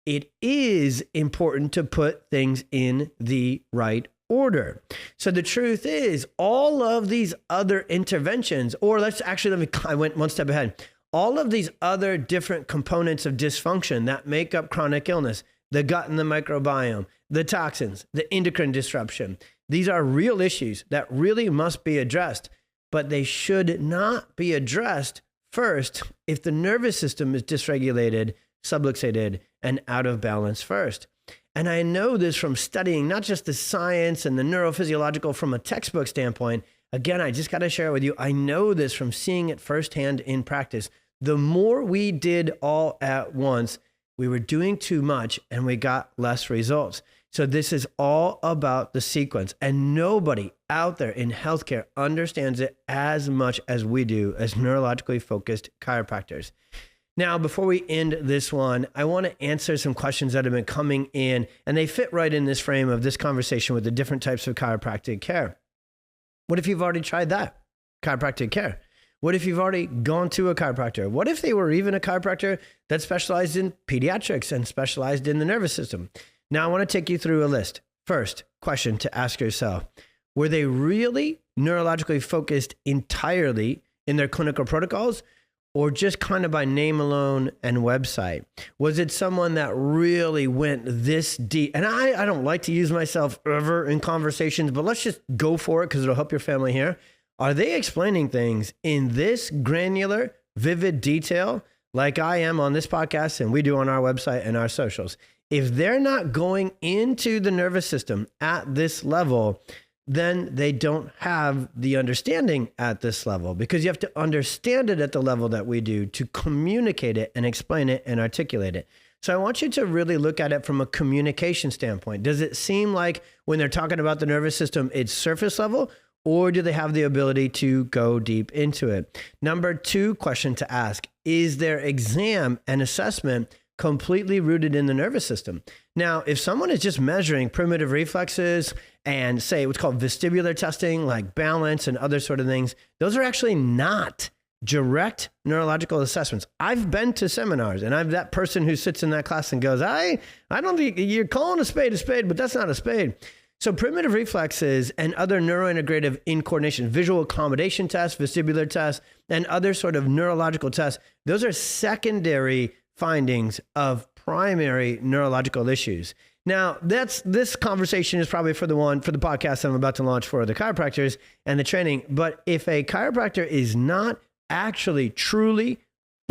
it is important to put things in the right order. So the truth is, all of these other interventions, or I went one step ahead. All of these other different components of dysfunction that make up chronic illness, the gut and the microbiome, the toxins, the endocrine disruption, these are real issues that really must be addressed, but they should not be addressed first if the nervous system is dysregulated, subluxated, and out of balance first. And I know this from studying not just the science and the neurophysiological from a textbook standpoint. Again, I just got to share it with you. I know this from seeing it firsthand in practice. The more we did all at once, we were doing too much and we got less results. So this is all about the sequence. And nobody out there in healthcare understands it as much as we do as neurologically focused chiropractors. Now, before we end this one, I want to answer some questions that have been coming in, and they fit right in this frame of this conversation with the different types of chiropractic care. What if you've already tried that? Chiropractic care. What if you've already gone to a chiropractor? What if they were even a chiropractor that specialized in pediatrics and specialized in the nervous system? Now, I want to take you through a list. First question to ask yourself, were they really neurologically focused entirely in their clinical protocols, or just kind of by name alone and website? Was it someone that really went this deep? And I don't like to use myself ever in conversations, but let's just go for it because it'll help your family here. Are they explaining things in this granular, vivid detail like I am on this podcast and we do on our website and our socials? If they're not going into the nervous system at this level, then they don't have the understanding at this level, because you have to understand it at the level that we do to communicate it and explain it and articulate it. So I want you to really look at it from a communication standpoint. Does it seem like when they're talking about the nervous system, it's surface level, or do they have the ability to go deep into it? Number 2 question to ask, is their exam and assessment completely rooted in the nervous system? Now, if someone is just measuring primitive reflexes and say what's called vestibular testing, like balance and other sort of things, those are actually not direct neurological assessments. I've been to seminars and I'm that person who sits in that class and goes, I don't think you're calling a spade, but that's not a spade. So primitive reflexes and other neurointegrative incoordination, visual accommodation tests, vestibular tests, and other sort of neurological tests, those are secondary findings of primary neurological issues. Now, this conversation is probably for the podcast I'm about to launch for the chiropractors and the training. But if a chiropractor is not actually truly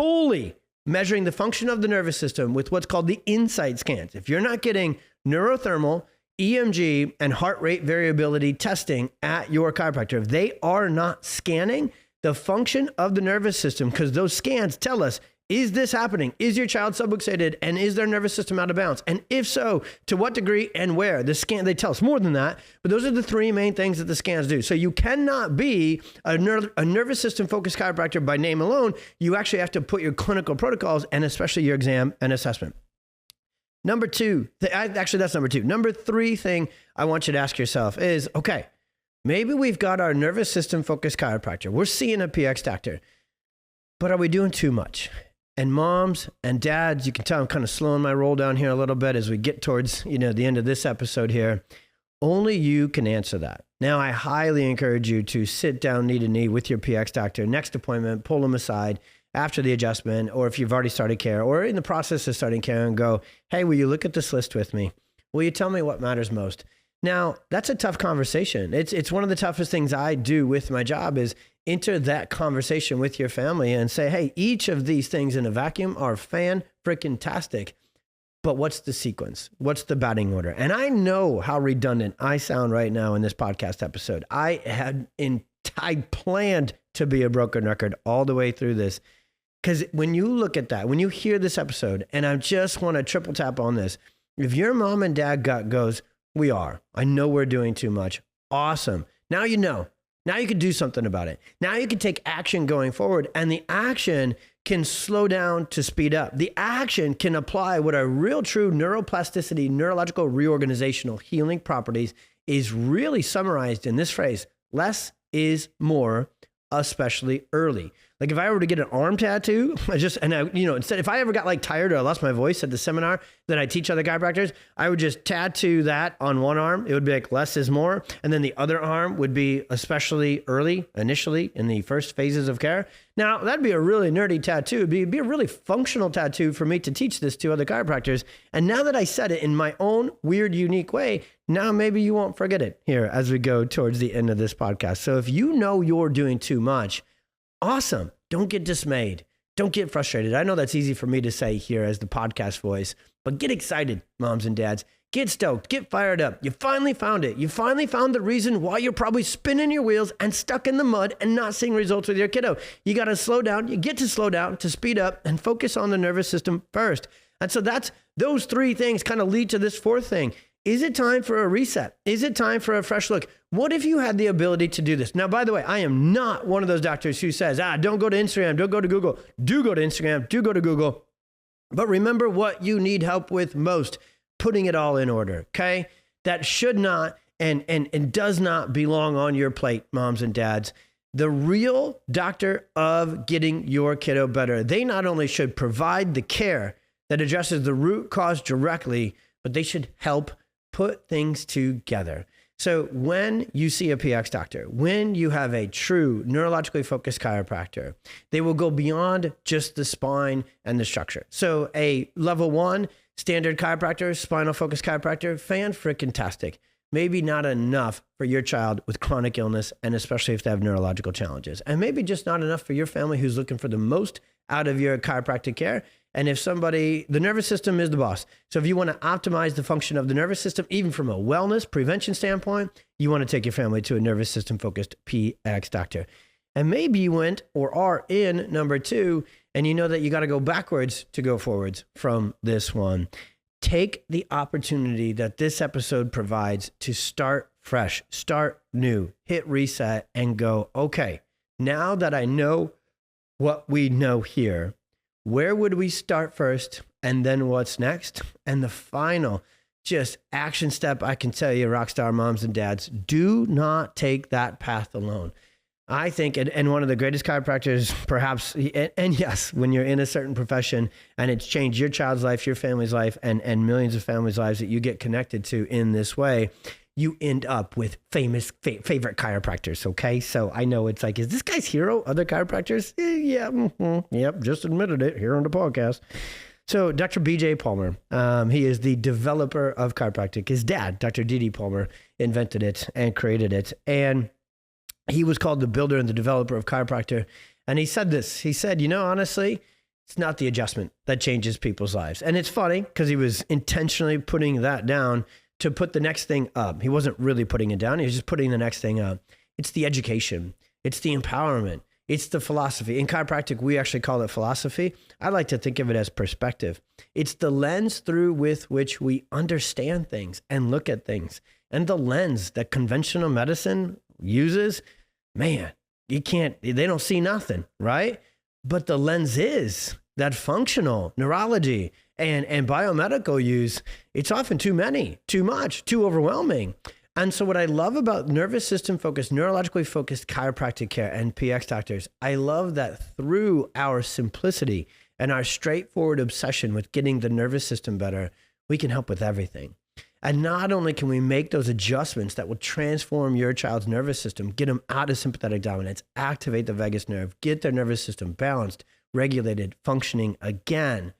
fully measuring the function of the nervous system with what's called the insight scans. If you're not getting neurothermal, EMG, and heart rate variability testing at your chiropractor, if they are not scanning the function of the nervous system, because those scans tell us, is this happening? Is your child subluxated? And is their nervous system out of balance? And if so, to what degree and where? The scan, they tell us more than that, but those are the three main things that the scans do. So you cannot be a nervous system focused chiropractor by name alone. You actually have to put your clinical protocols and especially your exam and assessment. Number two, actually that's number two. Number three thing I want you to ask yourself is, okay, maybe we've got our nervous system focused chiropractor. We're seeing a PX doctor, but are we doing too much? And moms and dads, you can tell I'm kind of slowing my roll down here a little bit as we get towards, the end of this episode here. Only you can answer that. Now, I highly encourage you to sit down knee to knee with your PX doctor. Next appointment, pull them aside after the adjustment, or if you've already started care or in the process of starting care, and go, hey, will you look at this list with me? Will you tell me what matters most? Now, that's a tough conversation. It's one of the toughest things I do with my job is enter that conversation with your family and say, hey, each of these things in a vacuum are fan-freaking-tastic, but what's the sequence? What's the batting order? And I know how redundant I sound right now in this podcast episode. I planned to be a broken record all the way through this, because when you look at that, when you hear this episode, and I just want to triple tap on this, if your mom and dad gut goes, I know we're doing too much. Awesome. Now you know. Now you can do something about it. Now you can take action going forward, and the action can slow down to speed up. The action can apply what are real true neuroplasticity, neurological reorganizational healing properties is really summarized in this phrase: less is more, especially early. Like if I were to get an arm tattoo, instead, if I ever got like tired or I lost my voice at the seminar that I teach other chiropractors, I would just tattoo that on one arm. It would be like less is more. And then the other arm would be especially early, initially in the first phases of care. Now that'd be a really nerdy tattoo. It'd be a really functional tattoo for me to teach this to other chiropractors. And now that I said it in my own weird, unique way, now maybe you won't forget it here as we go towards the end of this podcast. So if you know you're doing too much, awesome. Don't get dismayed. Don't get frustrated. I know that's easy for me to say here as the podcast voice, but get excited, moms and dads. Get stoked. Get fired up. You finally found it. You finally found the reason why you're probably spinning your wheels and stuck in the mud and not seeing results with your kiddo. You got to slow down. You get to slow down to speed up and focus on the nervous system first. And so those three things kind of lead to this fourth thing. Is it time for a reset? Is it time for a fresh look? What if you had the ability to do this? Now, by the way, I am not one of those doctors who says, don't go to Instagram, don't go to Google. Do go to Instagram, do go to Google. But remember what you need help with most, putting it all in order, okay? That should not and does not belong on your plate, moms and dads. The real doctor of getting your kiddo better, they not only should provide the care that addresses the root cause directly, but they should help put things together. So when you see a PX doctor, when you have a true neurologically focused chiropractor, they will go beyond just the spine and the structure. So a level 1 standard chiropractor, spinal focused chiropractor, fan-freaking-tastic. Maybe not enough for your child with chronic illness, and especially if they have neurological challenges. And maybe just not enough for your family who's looking for the most out of your chiropractic care. And if the nervous system is the boss. So if you want to optimize the function of the nervous system, even from a wellness prevention standpoint, you want to take your family to a nervous system focused PX doctor. And maybe you went or are in number 2, and you know that you got to go backwards to go forwards from this one. Take the opportunity that this episode provides to start fresh, start new, hit reset, and go, okay, now that I know what we know here, where would we start first? And then what's next? And the final just action step, I can tell you, rockstar moms and dads, do not take that path alone. I think, and one of the greatest chiropractors, perhaps, and yes, when you're in a certain profession and it's changed your child's life, your family's life, and millions of families' lives that you get connected to in this way, you end up with favorite chiropractors, okay? So I know it's like, is this guy's hero other chiropractors? Yep, just admitted it here on the podcast. So Dr. B.J. Palmer, he is the developer of chiropractic. His dad, Dr. D.D. Palmer, invented it and created it. And he was called the builder and the developer of chiropractor. And he said this. He said, honestly, It's not the adjustment that changes people's lives. And it's funny because he was intentionally putting that down to put the next thing up. He wasn't really putting it down. He was just putting the next thing up. It's the education. It's the empowerment. It's the philosophy. In chiropractic, we actually call it philosophy. I like to think of it as perspective. It's the lens through with which we understand things and look at things. And the lens that conventional medicine uses, man, they don't see nothing, right? But the lens is that functional neurology and biomedical use, it's often too many, too much, too overwhelming. And so what I love about nervous system focused, neurologically focused chiropractic care and PX doctors, I love that through our simplicity and our straightforward obsession with getting the nervous system better, we can help with everything. And not only can we make those adjustments that will transform your child's nervous system, get them out of sympathetic dominance, activate the vagus nerve, get their nervous system balanced, regulated, functioning again,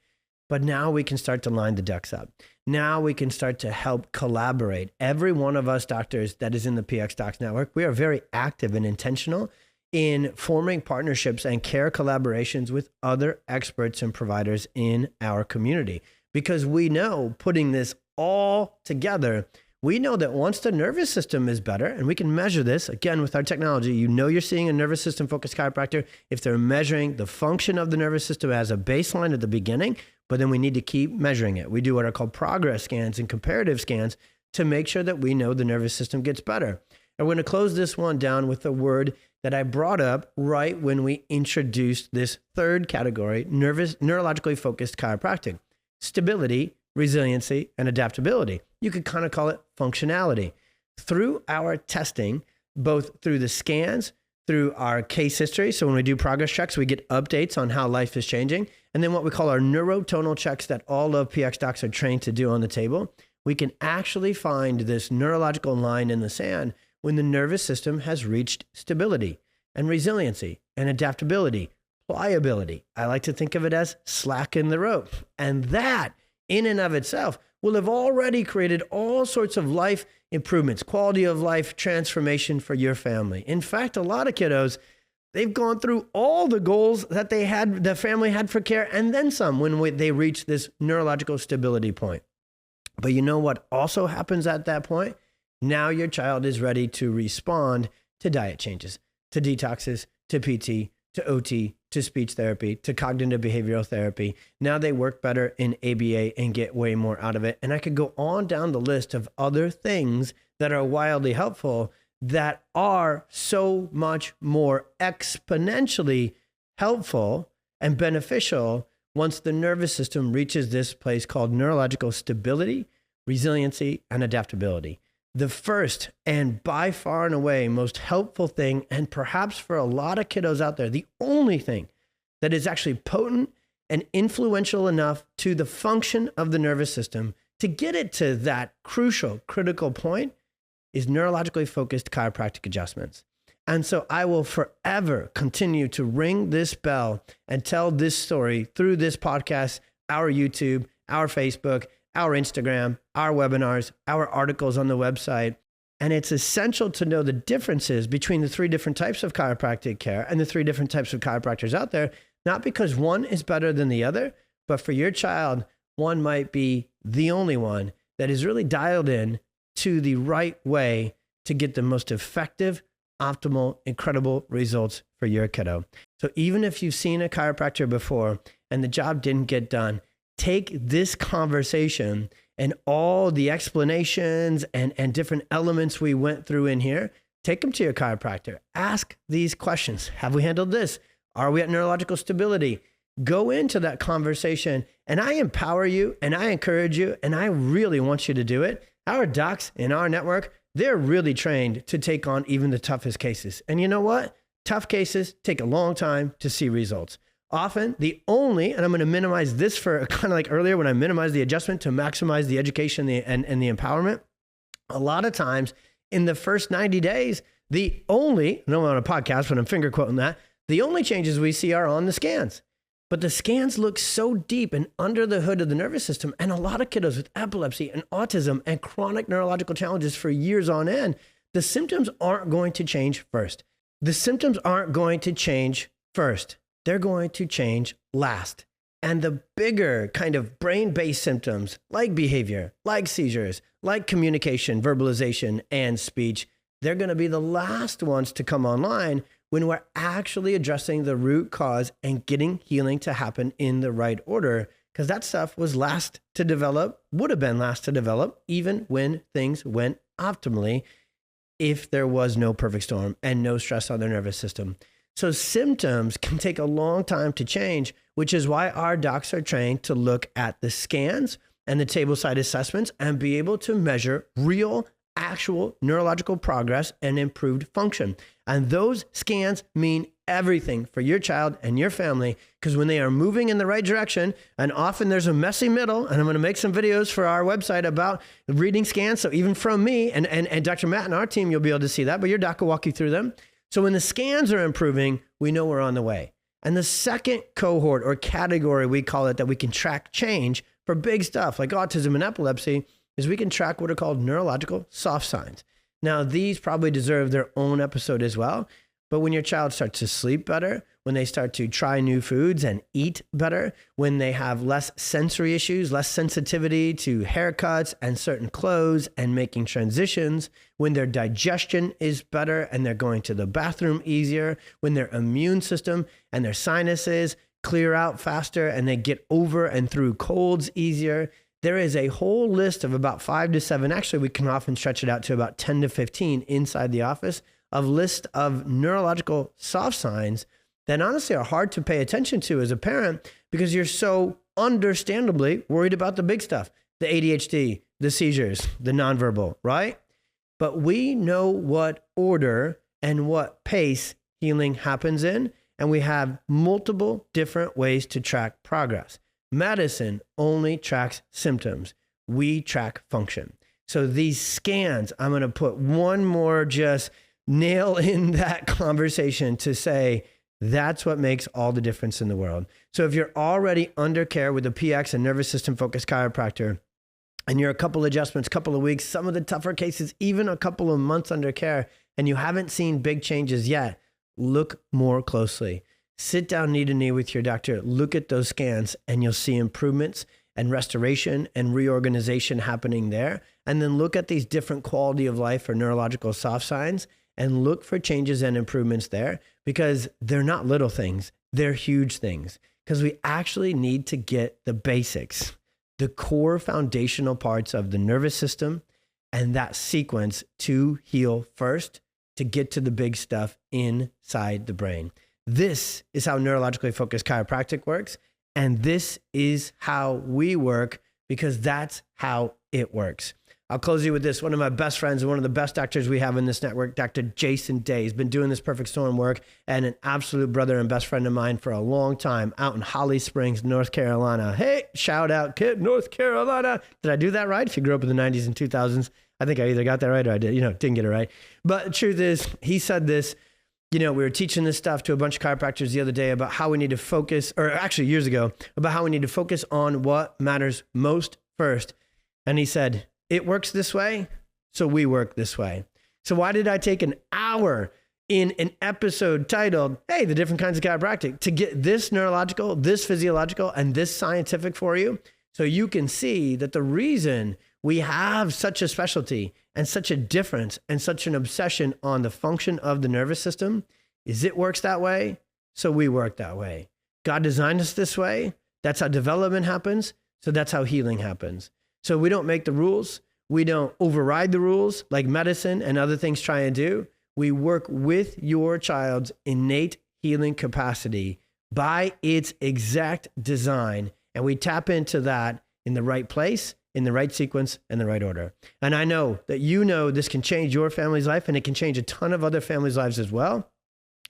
but now we can start to line the ducks up. Now we can start to help collaborate. Every one of us doctors that is in the PX Docs Network, we are very active and intentional in forming partnerships and care collaborations with other experts and providers in our community. Because we know, putting this all together, we know that once the nervous system is better, and we can measure this, again, with our technology, you know you're seeing a nervous system focused chiropractor if they're measuring the function of the nervous system as a baseline at the beginning, but then we need to keep measuring it. We do what are called progress scans and comparative scans to make sure that we know the nervous system gets better. And we're going to close this one down with a word that I brought up right when we introduced this third category, neurologically focused chiropractic: stability, resiliency, and adaptability. You could kind of call it functionality. Through our testing, both through the scans, through our case history, so when we do progress checks, we get updates on how life is changing, and then what we call our neurotonal checks that all of PX docs are trained to do on the table, we can actually find this neurological line in the sand when the nervous system has reached stability and resiliency and adaptability, pliability. I like to think of it as slacken the rope. And that in and of itself will have already created all sorts of life improvements, quality of life transformation for your family. In fact, a lot of kiddos, they've gone through all the goals that the family had for care and then some when they reach this neurological stability point. But you know what also happens at that point? Now your child is ready to respond to diet changes, to detoxes, to PT, to OT, to speech therapy, to cognitive behavioral therapy. Now they work better in ABA and get way more out of it. And I could go on down the list of other things that are wildly helpful that are so much more exponentially helpful and beneficial once the nervous system reaches this place called neurological stability, resiliency, and adaptability. The first and by far and away most helpful thing, and perhaps for a lot of kiddos out there, the only thing that is actually potent and influential enough to the function of the nervous system to get it to that crucial, critical point is neurologically focused chiropractic adjustments. And so I will forever continue to ring this bell and tell this story through this podcast, our YouTube, our Facebook, our Instagram, our webinars, our articles on the website. And it's essential to know the differences between the three different types of chiropractic care and the three different types of chiropractors out there, not because one is better than the other, but for your child, one might be the only one that is really dialed in to the right way to get the most effective, optimal, incredible results for your kiddo. So even if you've seen a chiropractor before and the job didn't get done, take this conversation and all the explanations and different elements we went through in here, take them to your chiropractor. Ask these questions. Have we handled this? Are we at neurological stability? Go into that conversation, and I empower you and I encourage you, and I really want you to do it. Our docs in our network, they're really trained to take on even the toughest cases. And you know what? Tough cases take a long time to see results. Often the only, and I'm going to minimize this for kind of like earlier when I minimized the adjustment to maximize the education and the empowerment. A lot of times in the first 90 days, the only, I know I'm on a podcast, but I'm finger quoting that, the only changes we see are on the scans. But the scans look so deep and under the hood of the nervous system. And a lot of kiddos with epilepsy and autism and chronic neurological challenges for years on end, the symptoms aren't going to change first. The symptoms aren't going to change first. They're going to change last. And the bigger kind of brain-based symptoms like behavior, like seizures, like communication, verbalization, and speech, they're going to be the last ones to come online when we're actually addressing the root cause and getting healing to happen in the right order. Because that stuff was last to develop, would have been last to develop, even when things went optimally, if there was no perfect storm and no stress on their nervous system. So symptoms can take a long time to change, which is why our docs are trained to look at the scans and the tableside assessments and be able to measure real, actual neurological progress and improved function. And those scans mean everything for your child and your family, because when they are moving in the right direction, and often there's a messy middle, and I'm going to make some videos for our website about reading scans. So even from me and Dr. Matt and our team, you'll be able to see that, but your doc will walk you through them. So when the scans are improving, we know we're on the way. And the second cohort or category, we call it, that we can track change for big stuff like autism and epilepsy, is we can track what are called neurological soft signs. Now, these probably deserve their own episode as well. But when your child starts to sleep better, when they start to try new foods and eat better, when they have less sensory issues, less sensitivity to haircuts and certain clothes and making transitions, when their digestion is better and they're going to the bathroom easier, when their immune system and their sinuses clear out faster and they get over and through colds easier, there is a whole list of about 5 to 7. Actually, we can often stretch it out to about 10 to 15 inside the office of list of neurological soft signs that honestly are hard to pay attention to as a parent, because you're so understandably worried about the big stuff, the ADHD, the seizures, the nonverbal, right? But we know what order and what pace healing happens in, and we have multiple different ways to track progress. Medicine only tracks symptoms. We track function. So these scans, I'm going to put one more just nail in that conversation to say that's what makes all the difference in the world. So if you're already under care with a PX and nervous system focused chiropractor, and you're a couple adjustments, couple of weeks, some of the tougher cases, even a couple of months under care, and you haven't seen big changes yet, look more closely. Sit down knee to knee with your doctor, look at those scans, and you'll see improvements and restoration and reorganization happening there. And then look at these different quality of life or neurological soft signs and look for changes and improvements there, because they're not little things, they're huge things. Because we actually need to get the basics, the core foundational parts of the nervous system and that sequence to heal first to get to the big stuff inside the brain. This is how neurologically focused chiropractic works. And this is how we work, because that's how it works. I'll close you with this. One of my best friends and one of the best doctors we have in this network, Dr. Jason Day, has been doing this perfect storm work and an absolute brother and best friend of mine for a long time out in Holly Springs, North Carolina. Hey, shout out, kid, North Carolina. Did I do that right? If you grew up in the 90s and 2000s, I think I either got that right or I didn't get it right. But the truth is, he said this. We were teaching this stuff to a bunch of chiropractors the other day about how we need to focus, or actually years ago, about how we need to focus on what matters most first. And he said, it works this way, so we work this way. So why did I take an hour in an episode titled, hey, the different kinds of chiropractic, to get this neurological, this physiological, and this scientific for you? So you can see that the reason we have such a specialty and such a difference and such an obsession on the function of the nervous system is it works that way, so we work that way. God designed us this way. That's how development happens. So that's how healing happens. So we don't make the rules. We don't override the rules like medicine and other things try and do. We work with your child's innate healing capacity by its exact design. And we tap into that in the right place, in the right sequence, and the right order. And I know that this can change your family's life, and it can change a ton of other families' lives as well,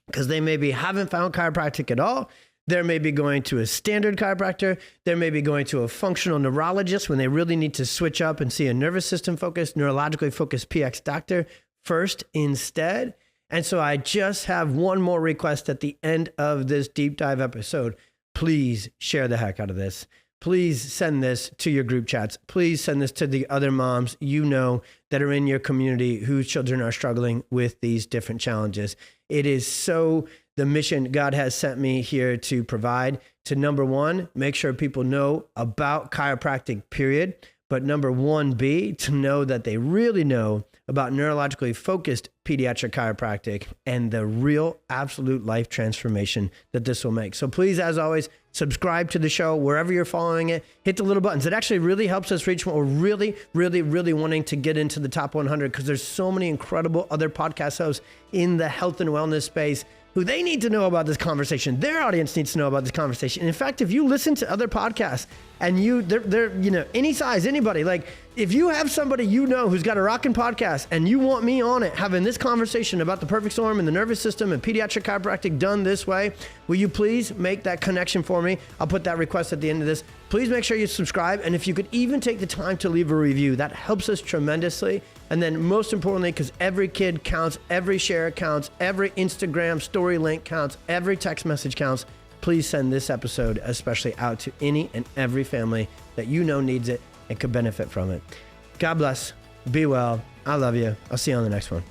because they maybe haven't found chiropractic at all. They're maybe going to a standard chiropractor. They're maybe going to a functional neurologist when they really need to switch up and see a nervous system focused, neurologically focused PX doctor first instead. And so I just have one more request at the end of this deep dive episode. Please share the heck out of this. Please send this to your group chats. Please send this to the other moms that are in your community whose children are struggling with these different challenges. It is so the mission God has sent me here to provide, to number one, make sure people know about chiropractic, period. But number 1B, to know that they really know about neurologically focused pediatric chiropractic and the real absolute life transformation that this will make. So please, as always, subscribe to the show wherever you're following it. Hit the little buttons. It actually really helps us reach more. We're really wanting to get into the top 100 because there's so many incredible other podcast hosts in the health and wellness space who they need to know about this conversation. Their audience needs to know about this conversation. In fact, if you listen to other podcasts and they're any size, anybody, like if you have somebody who's got a rockin' podcast and you want me on it having this conversation about the perfect storm and the nervous system and pediatric chiropractic done this way, will you please make that connection for me? I'll put that request at the end of this. Please make sure you subscribe. And if you could even take the time to leave a review, that helps us tremendously. And then most importantly, because every kid counts, every share counts, every Instagram story link counts, every text message counts, please send this episode especially out to any and every family that needs it and could benefit from it. God bless. Be well. I love you. I'll see you on the next one.